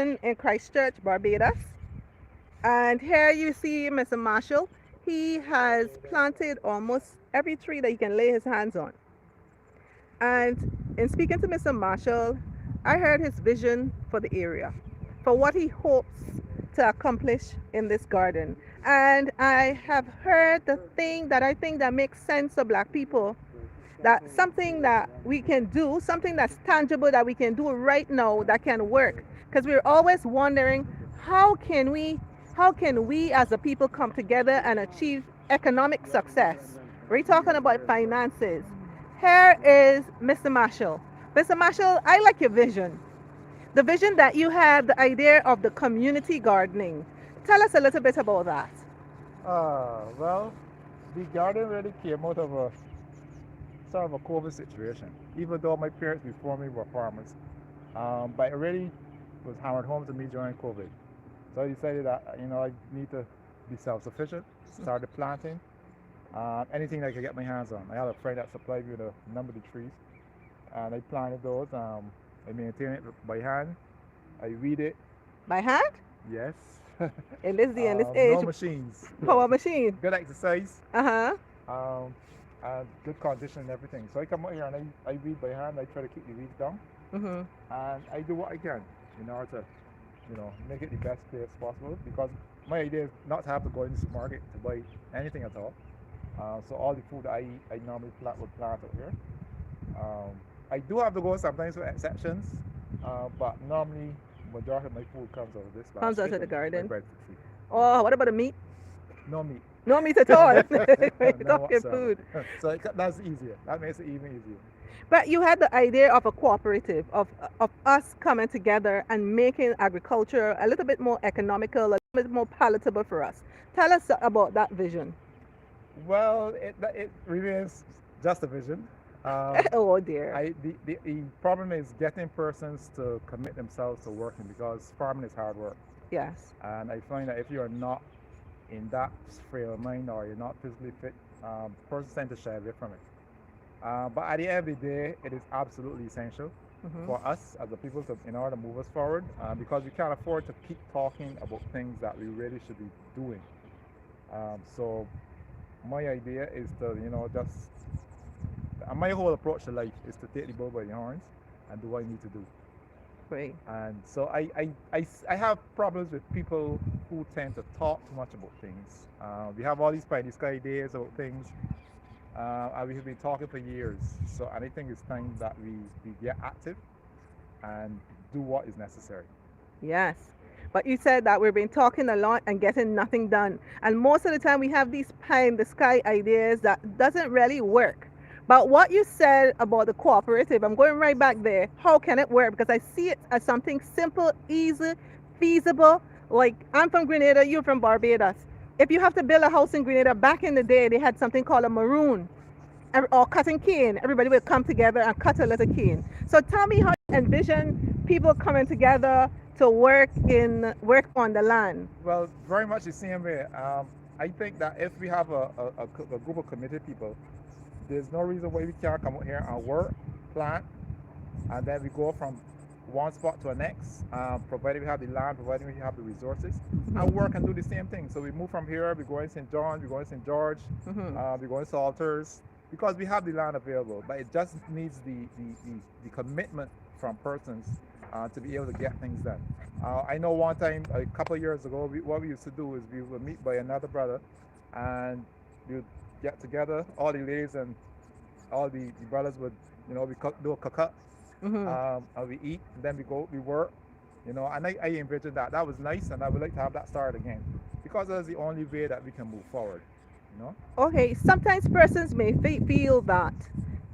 garden in Christchurch, Barbados. And here you see Mr. Marshall. He has planted almost every tree that he can lay his hands on. And in speaking to Mr. Marshall, I heard his vision for the area, for what he hopes to accomplish in this garden. And I have heard the thing that I think that makes sense to black people, that something that we can do, something that's tangible that we can do right now that can work. Because we're always wondering how can we how can we as a people come together and achieve economic success? We're talking about finances. Here is Mr. Marshall. Mr. Marshall, I like your vision. The vision that you have, the idea of the community gardening. Tell us a little bit about that. Well, the garden really came out of a sort of a COVID situation. Even though my parents before me were farmers, but it really was hammered home to me during COVID. So I decided that I need to be self-sufficient. Started planting anything that I could get my hands on. I had a friend that supplied me with a number of the trees, and I planted those. I maintain it by hand. I weed it. By hand? Yes. In this day and this age, No machines. power machine. Good exercise. Uh-huh. Um, and good condition and everything. So I come out here and I weed by hand. I try to keep the weeds down, Mm-hmm. and I do what I can in order to, make it the best place possible. Because my idea is not to have to go in the supermarket to buy anything at all. So all the food I eat, I normally plant out here. Um, I do have to go sometimes for exceptions, but normally majority of my food comes out of this Comes out basket of the and my garden. bread free. Oh, what about the meat? No meat. No meat at all. We're None talking whatsoever. food. So that's easier. That makes it even easier. But you had the idea of a cooperative, of us coming together and making agriculture a little bit more economical, a little bit more palatable for us. Tell us about that vision. Well, it remains just a vision. Um, Oh dear. the problem is getting persons to commit themselves to working because farming is hard work. Yes. And I find that if you are not in that frame of mind or you're not physically fit, persons tend to shy away from it. But at the end of the day, it is absolutely essential Hmm. for us as a people to, in order to move us forward because we can't afford to keep talking about things that we really should be doing. So my idea is to, just my whole approach to life is to take the bull by the horns and do what I need to do. Great. And so I have problems with people who tend to talk too much about things. We have all these pie in the sky ideas about things, and we have been talking for years. So and I think it's time that we get active and do what is necessary. Yes. But you said that we've been talking a lot and getting nothing done. And most of the time we have these pie in the sky ideas that doesn't really work. But what you said about the cooperative, I'm going right back there. How can it work? Because I see it as something simple, easy, feasible. Like I'm from Grenada, you're from Barbados. If you have to build a house in Grenada, back in the day, they had something called a maroon or cutting cane. Everybody would come together and cut a little cane. So tell me how you envision people coming together to work on the land. Well, very much the same way. I think that if we have a group of committed people, there's no reason why we can't come out here and work, plant, and then we go from one spot to the next, provided we have the land, provided we have the resources, and work and do the same thing. So we move from here, we go in St. John, we go in St. George, Hmm. we go in Salters, because we have the land available, but it just needs the commitment from persons to be able to get things done. I know one time, a couple of years ago, what we used to do is we would meet by another brother, and we would get together, all the ladies and all the brothers would, we do a cookout, Hmm. and we eat, and then we go, we work, and I envisioned that. That was nice, and I would like to have that started again, because that's the only way that we can move forward, you know. Okay, sometimes persons may feel that,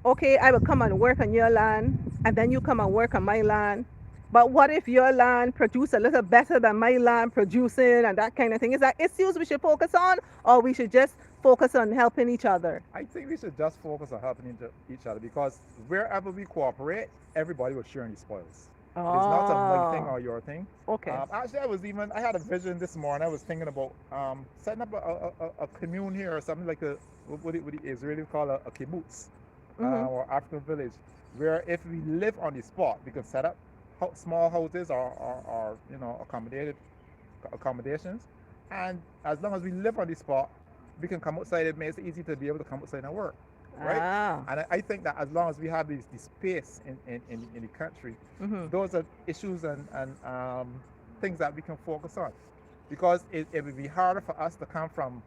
okay, I will come and work on your land, and then you come and work on my land. But what if your land produce a little better than my land producing and that kind of thing? Is that issues we should focus on, or we should just focus on helping each other? I think we should just focus on helping each other because wherever we cooperate, everybody will share in the spoils. It is not a my thing Oh, or your thing. okay. Actually, I had a vision this morning. I was thinking about setting up a commune here or something like what the Israeli call a kibbutz Hmm. or African village, where if we live on the spot, we can set up small houses or accommodations, and as long as we live on the spot, we can come outside. It makes it easy to be able to come outside and work, right? Ah. And I think that as long as we have this space in the country, Mm-hmm. those are issues and things that we can focus on, because it would be harder for us to come from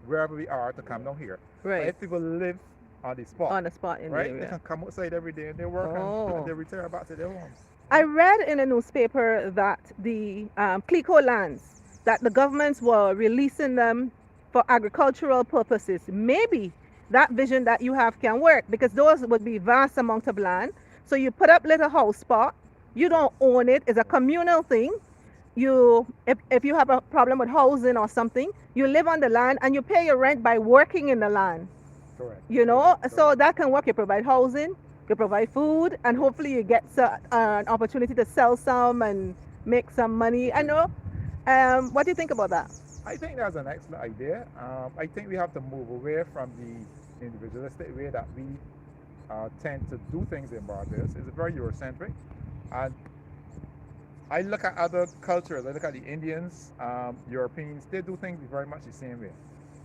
wherever we are to come down here. But Right. if people live on the spot, On the spot in the right, they area. can come outside every day and they work and Oh. they return back to their homes. I Right? read in a newspaper that the Clico lands, that the governments were releasing them for agricultural purposes. Maybe that vision that you have can work, because those would be vast amounts of land. So you put up little house spot. You don't own it. It's a communal thing. If you have a problem with housing or something, you live on the land and you pay your rent by working in the land. Correct. You know, Correct. so that can work. You provide housing, you provide food, and hopefully you get an opportunity to sell some and make some money. I know. What do you think about that? I think that's an excellent idea. I think we have to move away from the individualistic way that we tend to do things in Barbados. It's very Eurocentric. And I look at other cultures, I look at the Indians, Europeans, they do things very much the same way,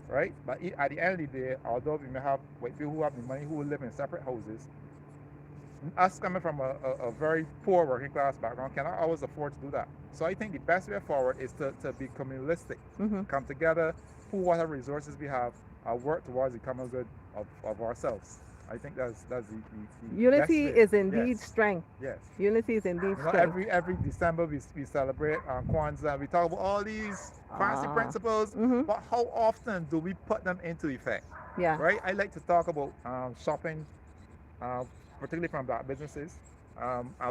right? But at the end of the day, although we may have white people who have the money who will live in separate houses, us coming from a very poor working class background cannot always afford to do that. So I think the best way forward is to be communalistic, Hmm. come together, pool whatever resources we have, work towards the common good of ourselves. I think that's the best Unity way. is indeed Yes, strength. yes. Unity is indeed You know, strength. every December we celebrate Kwanzaa. We talk about all these fancy Ah. principles, Hmm. but how often do we put them into effect? Yeah. Right? I like to talk about shopping, uh, particularly from black businesses.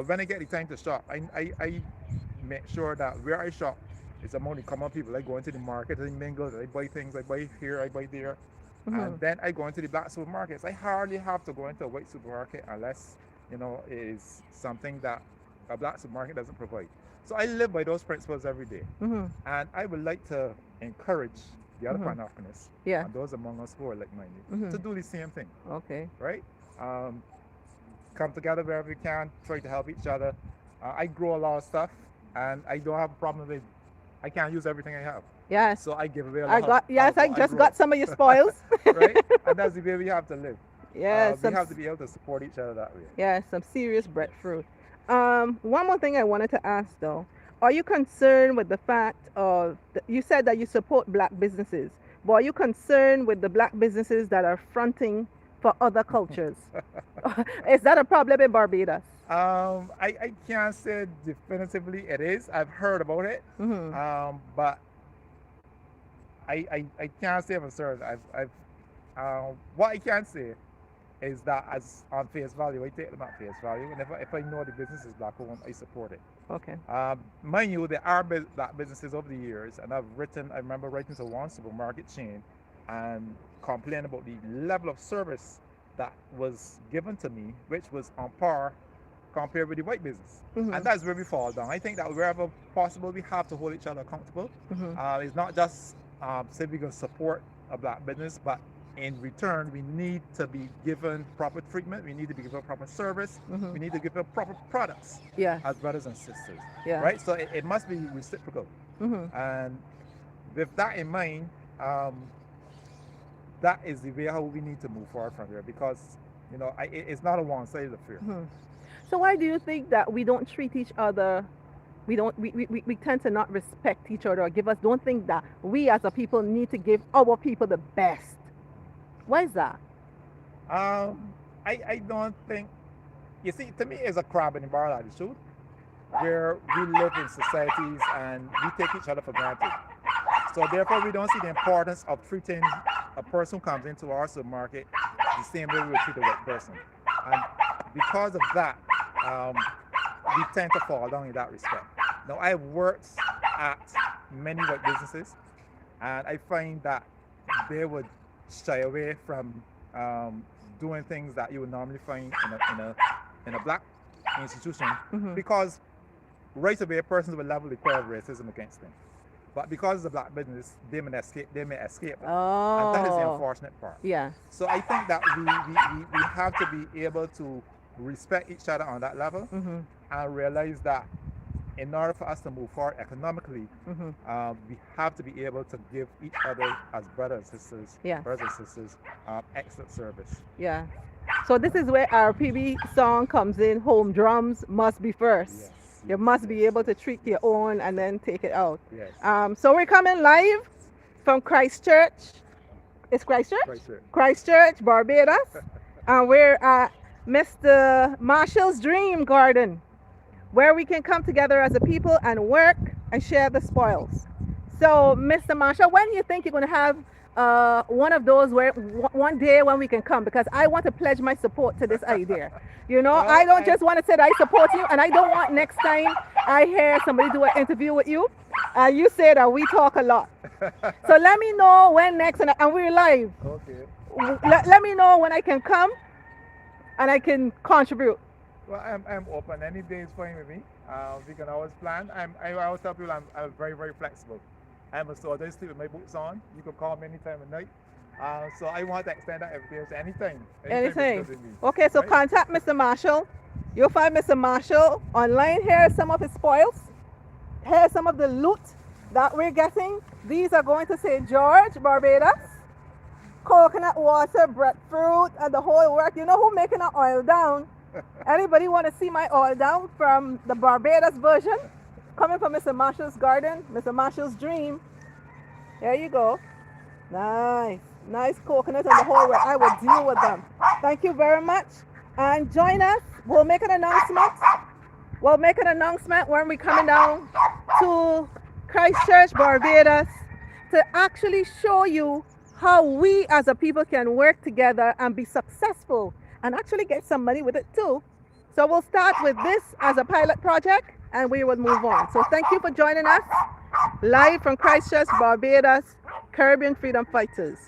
When I get the time to shop, I make sure that where I shop is among the common people. I go into the market, I mingle, I buy things, I buy here, I buy there. Hmm. And then I go into the black supermarkets. I hardly have to go into a white supermarket unless, it is something that a black supermarket doesn't provide. So I live by those principles every day. Hmm. And I would like to encourage the other Mhm. Pan-Africanists Yeah. and those among us who are like-minded Mhm. to do the same thing, Okay. right? Come together wherever we can, try to help each other. I grow a lot of stuff, and I don't have a problem with. I can't use everything I have, Yes. so I give away a I lot. got. Yes, of I what just grow, got some of your spoils. right? And that's the way we have to live. Yes. We have to be able to support each other that way. Yeah, some serious breadfruit. One more thing I wanted to ask though. Are you concerned with the fact of, you said that you support black businesses, but are you concerned with the black businesses that are fronting for other cultures? Is that a problem in Barbados? I can't say definitively it is. I've heard about it, Hmm. but I can't say for certain. What I can say is that as on face value, I take them at face value. And if I know the business is black owned, I support it. Okay. Mind you, there are black businesses over the years, and I remember writing to one supermarket chain and complaining about the level of service that was given to me, which was on par compared with the white business. Hmm. And that's where we fall down. I think that wherever possible, we have to hold each other accountable. Hmm. It's not just say we're going to support a black business, but in return, we need to be given proper treatment. We need to be given proper service. Hmm. We need to give them proper products Yeah. as brothers and sisters, Yeah. right? So it must be reciprocal. Hmm. And with that in mind, that is the way how we need to move forward from here, because it's not a one-sided affair. Hmm. So why do you think that we don't treat each other? We tend to not respect each other or don't think that we as a people need to give our people the best. Why is that? I don't think, you see, to me, it's a crab in the barrel attitude, where we live in societies and we take each other for granted. So therefore, we don't see the importance of treating a person who comes into our supermarket the same way we would treat a white person. And because of that, we tend to fall down in that respect. Now, I've worked at many white businesses, and I find that they would shy away from doing things that you would normally find in a black institution, Hmm. because right away persons will level the cry of racism against them. But because it's a black business, they may escape. They may escape, and that is the Oh. unfortunate part. Yeah. So I think that we have to be able to respect each other on that level, Mm-hmm. and realize that in order for us to move forward economically, Mm-hmm. we have to be able to give each other as Yeah. brothers and sisters, excellent service. Yeah. So this is where our PB song comes in. Home drums must be first. Yes, You yes, must be yes, able to yes, treat yes, your own and then take it out. yes. So we're coming live from Christchurch. It's Christchurch? Right, sir. Christchurch, Barbados. And we're at Mr. Marshall's Dream Garden, where we can come together as a people and work and share the spoils. So, Mr. Marshall, when do you think you're going to have one of those where one day when we can come? Because I want to pledge my support to this idea. You know, Well, I don't just want to say that I support you, and I don't want next time I hear somebody do an interview with you, you say that we talk a lot. So let me know when next, and we're live. Okay. Let me know when I can come and I can contribute. Well, I'm open. Any day is fine with me. We can always plan. I always tell people I'm very, very flexible. I'm a soldier. I sleep with my boots on. You can call me anytime of night. So I want to extend that invitation anytime. Anything. is good with me, Okay, so right? contact Mr. Marshall. You'll find Mr. Marshall online. Here are some of his spoils. Here's some of the loot that we're getting. These are going to St. George, Barbados. Coconut water, breadfruit, and the whole work. You know who making an oil down? Anybody want to see my oil down from the Barbados version? Coming from Mr. Marshall's garden, Mr. Marshall's dream. There you go. Nice. Nice coconut and the whole work. I will deal with them. Thank you very much. And join us. We'll make an announcement. We'll make an announcement when we're coming down to Christchurch, Barbados, to actually show you how we as a people can work together and be successful and actually get some money with it too. So we'll start with this as a pilot project and we will move on. So thank you for joining us live from Christchurch, Barbados, Caribbean Freedom Fighters.